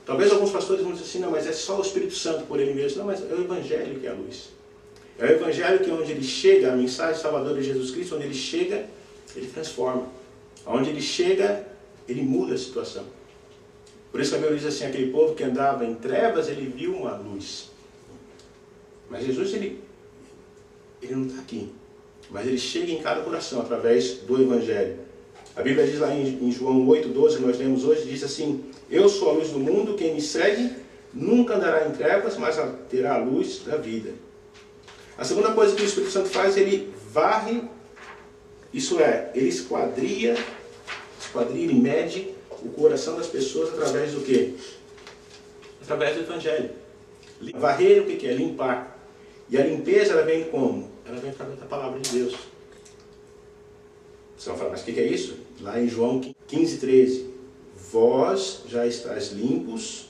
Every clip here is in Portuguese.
Talvez alguns pastores vão dizer assim, não, mas é só o Espírito Santo por ele mesmo. Não, mas é o Evangelho que é a luz. É o Evangelho que onde ele chega, a mensagem salvadora de Jesus Cristo, onde ele chega, ele transforma. Onde ele chega, ele muda a situação. Por isso que a Bíblia diz assim, aquele povo que andava em trevas, ele viu uma luz. Mas Jesus, ele não está aqui. Mas ele chega em cada coração através do Evangelho. A Bíblia diz lá em João 8,12, que nós lemos hoje, diz assim, eu sou a luz do mundo, quem me segue nunca andará em trevas, mas terá a luz da vida. A segunda coisa que o Espírito Santo faz, ele varre, isso é, ele esquadria, ele mede o coração das pessoas através do quê? Através do Evangelho. Varrer, o que é? Limpar. E a limpeza, ela vem como? Ela vem através da palavra de Deus. Você vai falar, mas o que é isso? Lá em João 15,13. Vós já estáis limpos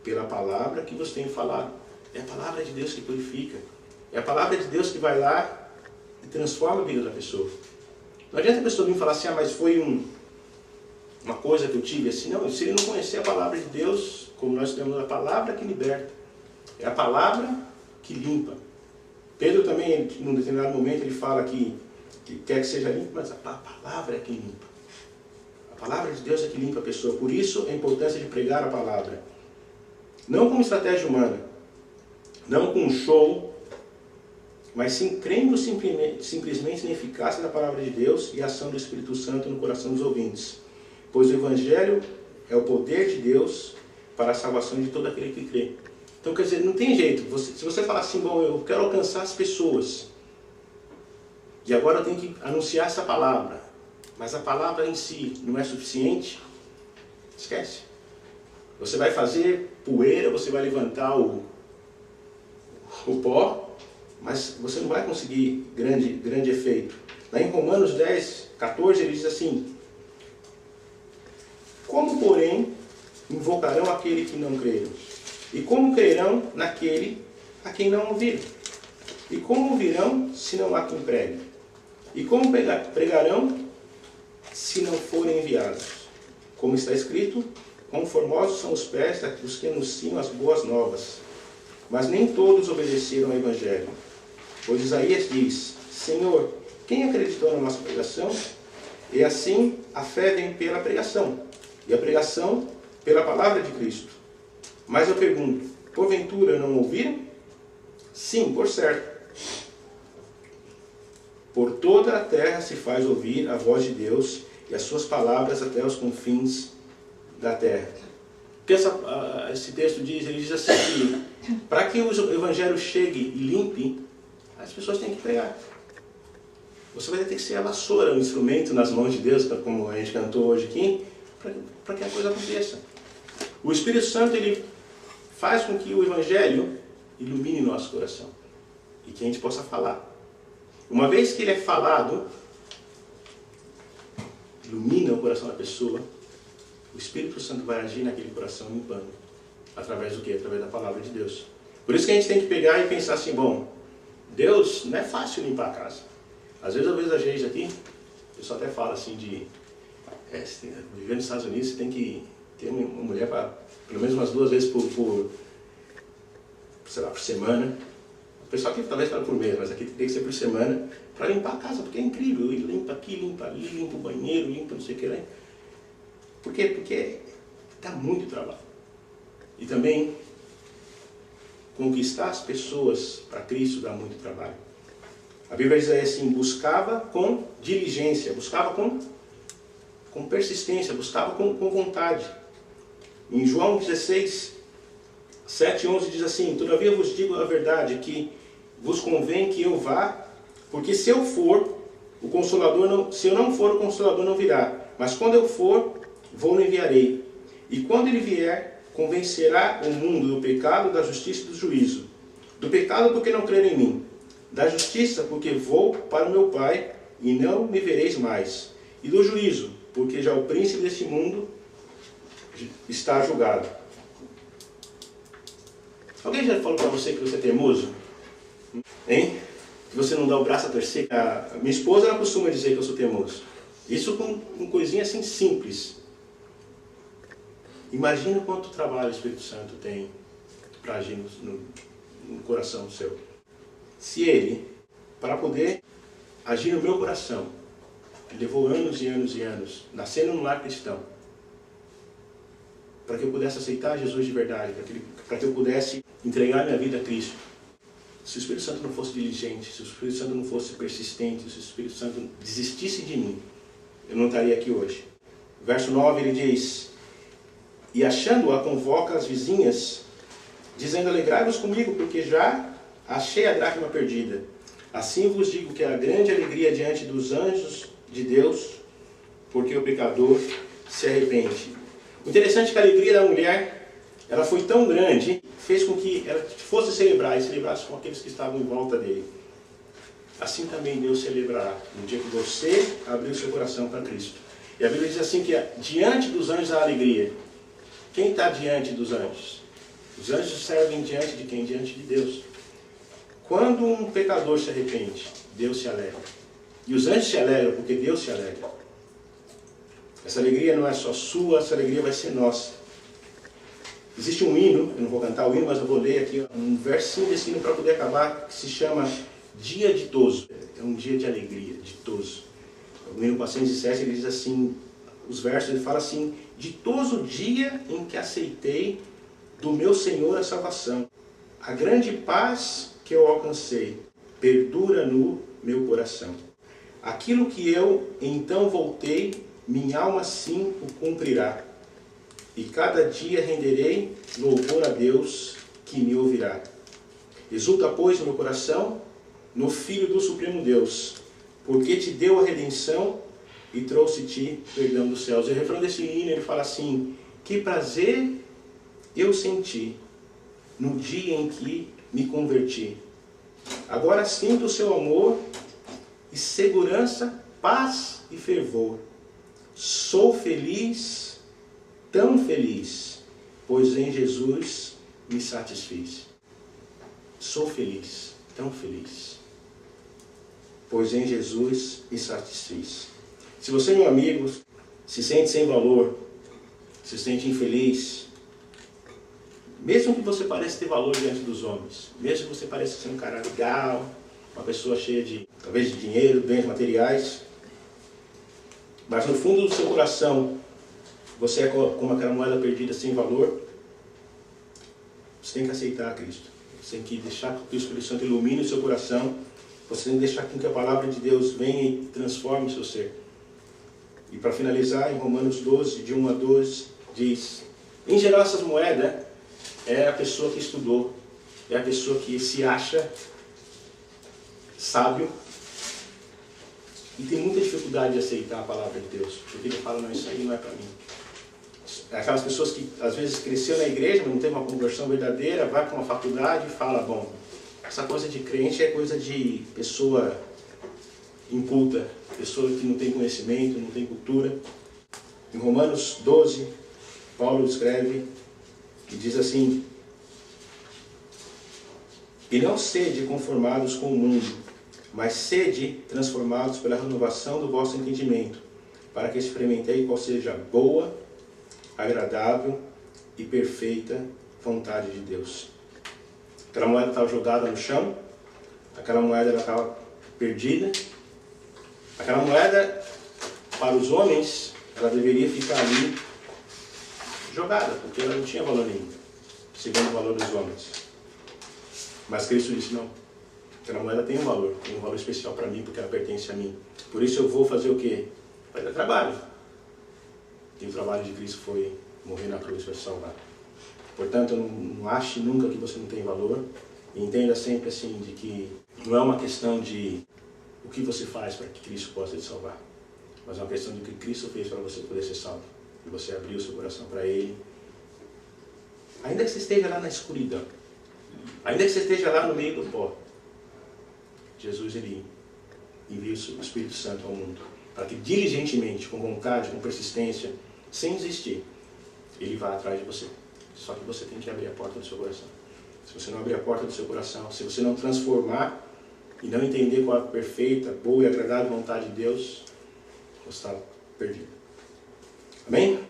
pela palavra que vos tenho falado. É a palavra de Deus que purifica. É a palavra de Deus que vai lá e transforma a vida da pessoa. Não adianta a pessoa vir falar assim, mas foi uma coisa que eu tive assim. Não, se ele não conhecer a palavra de Deus, como nós temos a palavra que liberta. É a palavra que limpa. Pedro também, num determinado momento, ele fala que quer que seja limpo, mas a palavra é que limpa. A palavra de Deus é que limpa a pessoa. Por isso, a importância de pregar a palavra. Não como estratégia humana, não com um show, mas sim crendo simplesmente na eficácia da palavra de Deus e a ação do Espírito Santo no coração dos ouvintes. Pois o Evangelho é o poder de Deus para a salvação de todo aquele que crê. Então, quer dizer, não tem jeito. Se você falar assim, bom, eu quero alcançar as pessoas, e agora eu tenho que anunciar essa palavra, mas a palavra em si não é suficiente, esquece. Você vai fazer poeira, você vai levantar o pó, mas você não vai conseguir grande efeito. Lá em Romanos 10, 14, ele diz assim, como, porém, invocarão aquele que não creram? E como crerão naquele a quem não ouviram? E como ouvirão se não há quem pregue? E como pregarão se não forem enviados? Como está escrito, quão formosos são os pés dos que anunciam as boas novas. Mas nem todos obedeceram ao Evangelho. Pois Isaías diz, Senhor, quem acreditou na nossa pregação? E assim a fé vem pela pregação, e a pregação pela palavra de Cristo. Mas eu pergunto, porventura não ouviram? Sim, por certo. Por toda a terra se faz ouvir a voz de Deus e as suas palavras até os confins da terra. O que esse texto diz? Ele diz assim que para que o Evangelho chegue e limpe, as pessoas têm que pregar. Você vai ter que ser a vassoura, o instrumento nas mãos de Deus, como a gente cantou hoje aqui, para que a coisa aconteça. O Espírito Santo, ele faz com que o Evangelho ilumine nosso coração e que a gente possa falar. Uma vez que ele é falado, ilumina o coração da pessoa, o Espírito Santo vai agir naquele coração limpando. Através do quê? Através da palavra de Deus. Por isso que a gente tem que pegar e pensar assim, bom, Deus, não é fácil limpar a casa. Às vezes eu vejo a gente aqui, o pessoal até fala assim de, viver nos Estados Unidos, você tem que ter uma mulher para pelo menos umas 2 vezes por semana. O pessoal aqui talvez fala por mês, mas aqui tem que ser por semana, para limpar a casa, porque é incrível. Ele limpa aqui, limpa ali, limpa o banheiro, limpa não sei o que lá. Por quê? Porque dá muito trabalho. E também, conquistar as pessoas para Cristo dá muito trabalho. A Bíblia diz assim, buscava com diligência, buscava com persistência, buscava com vontade. Em João 16, 7 e 11 diz assim, todavia vos digo a verdade, que vos convém que eu vá, porque se eu for, se eu não for, o Consolador não virá. Mas quando eu for, vou-o enviarei. E quando ele vier, convencerá o mundo do pecado, da justiça e do juízo. Do pecado porque não creram em mim. Da justiça porque vou para o meu Pai e não me vereis mais. E do juízo porque já o príncipe deste mundo está julgado. Alguém já falou para você que você é teimoso? Hein? Que você não dá o braço a torcer? A minha esposa ela costuma dizer que eu sou teimoso. Isso com coisinha assim simples. Imagina quanto trabalho o Espírito Santo tem para agir no coração seu. Se ele, para poder agir no meu coração, levou anos e anos e anos, nascendo no lar cristão, para que eu pudesse aceitar Jesus de verdade, para que eu pudesse entregar minha vida a Cristo. Se o Espírito Santo não fosse diligente, se o Espírito Santo não fosse persistente, se o Espírito Santo desistisse de mim, eu não estaria aqui hoje. Verso 9 ele diz: e achando-a convoca as vizinhas, dizendo: alegrai-vos comigo, porque já achei a dracma perdida. Assim vos digo que há grande alegria diante dos anjos de Deus, porque o pecador se arrepende. O interessante é que a alegria da mulher, ela foi tão grande, fez com que ela fosse celebrar, e celebrasse com aqueles que estavam em volta dele. Assim também Deus celebrará no dia que você abrir o seu coração para Cristo. E a Bíblia diz assim que diante dos anjos há alegria. Quem está diante dos anjos? Os anjos servem diante de quem? Diante de Deus. Quando um pecador se arrepende, Deus se alegra. E os anjos se alegram porque Deus se alegra. Essa alegria não é só sua, essa alegria vai ser nossa. Existe um hino, eu não vou cantar o hino, mas eu vou ler aqui um versinho desse hino para poder acabar, que se chama Dia Ditoso. É um dia de alegria, ditoso. O hino 407, ele diz assim, os versos, ele fala assim: ditoso dia em que aceitei do meu Senhor a salvação. A grande paz que eu alcancei perdura no meu coração. Aquilo que eu então voltei, minha alma sim o cumprirá. E cada dia renderei louvor a Deus que me ouvirá. Exulta, pois, no meu coração, no Filho do Supremo Deus, porque te deu a redenção e trouxe-te perdão dos céus. E o refrão desse hino, ele fala assim: que prazer eu senti no dia em que me converti. Agora sinto o seu amor e segurança, paz e fervor. Sou feliz, tão feliz, pois em Jesus me satisfiz. Sou feliz, tão feliz, pois em Jesus me satisfiz. Se você, meu amigo, se sente sem valor, se sente infeliz, mesmo que você pareça ter valor diante dos homens, mesmo que você pareça ser um cara legal, uma pessoa cheia de, talvez, de dinheiro, bens materiais, mas no fundo do seu coração, você é como aquela moeda perdida sem valor, você tem que aceitar Cristo. Você tem que deixar que o Espírito Santo ilumine o seu coração. Você tem que deixar que a palavra de Deus venha e transforme o seu ser. E para finalizar, em Romanos 12, de 1 a 12, diz: em geral, essas moedas é a pessoa que estudou, é a pessoa que se acha sábio e tem muita dificuldade de aceitar a palavra de Deus, porque ele fala: não, isso aí não é para mim. É aquelas pessoas que às vezes cresceu na igreja, mas não teve uma conversão verdadeira, vai para uma faculdade e fala: bom, essa coisa de crente é coisa de pessoa inculta, pessoa que não tem conhecimento, não tem cultura. Em Romanos 12, Paulo escreve e diz assim: e não sede conformados com o mundo, mas sede transformados pela renovação do vosso entendimento, para que experimentei qual seja a boa, agradável e perfeita vontade de Deus. Aquela moeda estava jogada no chão, aquela moeda estava perdida. Aquela moeda, para os homens, ela deveria ficar ali jogada, porque ela não tinha valor nenhum, segundo o valor dos homens. Mas Cristo disse: não, aquela moeda tem um valor especial para mim, porque ela pertence a mim. Por isso eu vou fazer o quê? Vai dar trabalho. E o trabalho de Cristo foi morrer na cruz para salvar. Portanto, não ache nunca que você não tem valor. E entenda sempre assim, de que não é uma questão de o que você faz para que Cristo possa te salvar, mas é uma questão de o que Cristo fez para você poder ser salvo. E você abrir o seu coração para Ele. Ainda que você esteja lá na escuridão, ainda que você esteja lá no meio do pó, Jesus, Ele envia o Espírito Santo ao mundo, para que diligentemente, com vontade, com persistência, sem desistir, Ele vá atrás de você. Só que você tem que abrir a porta do seu coração. Se você não abrir a porta do seu coração, se você não transformar e não entender qual é a perfeita, boa e agradável vontade de Deus, você está perdido. Amém?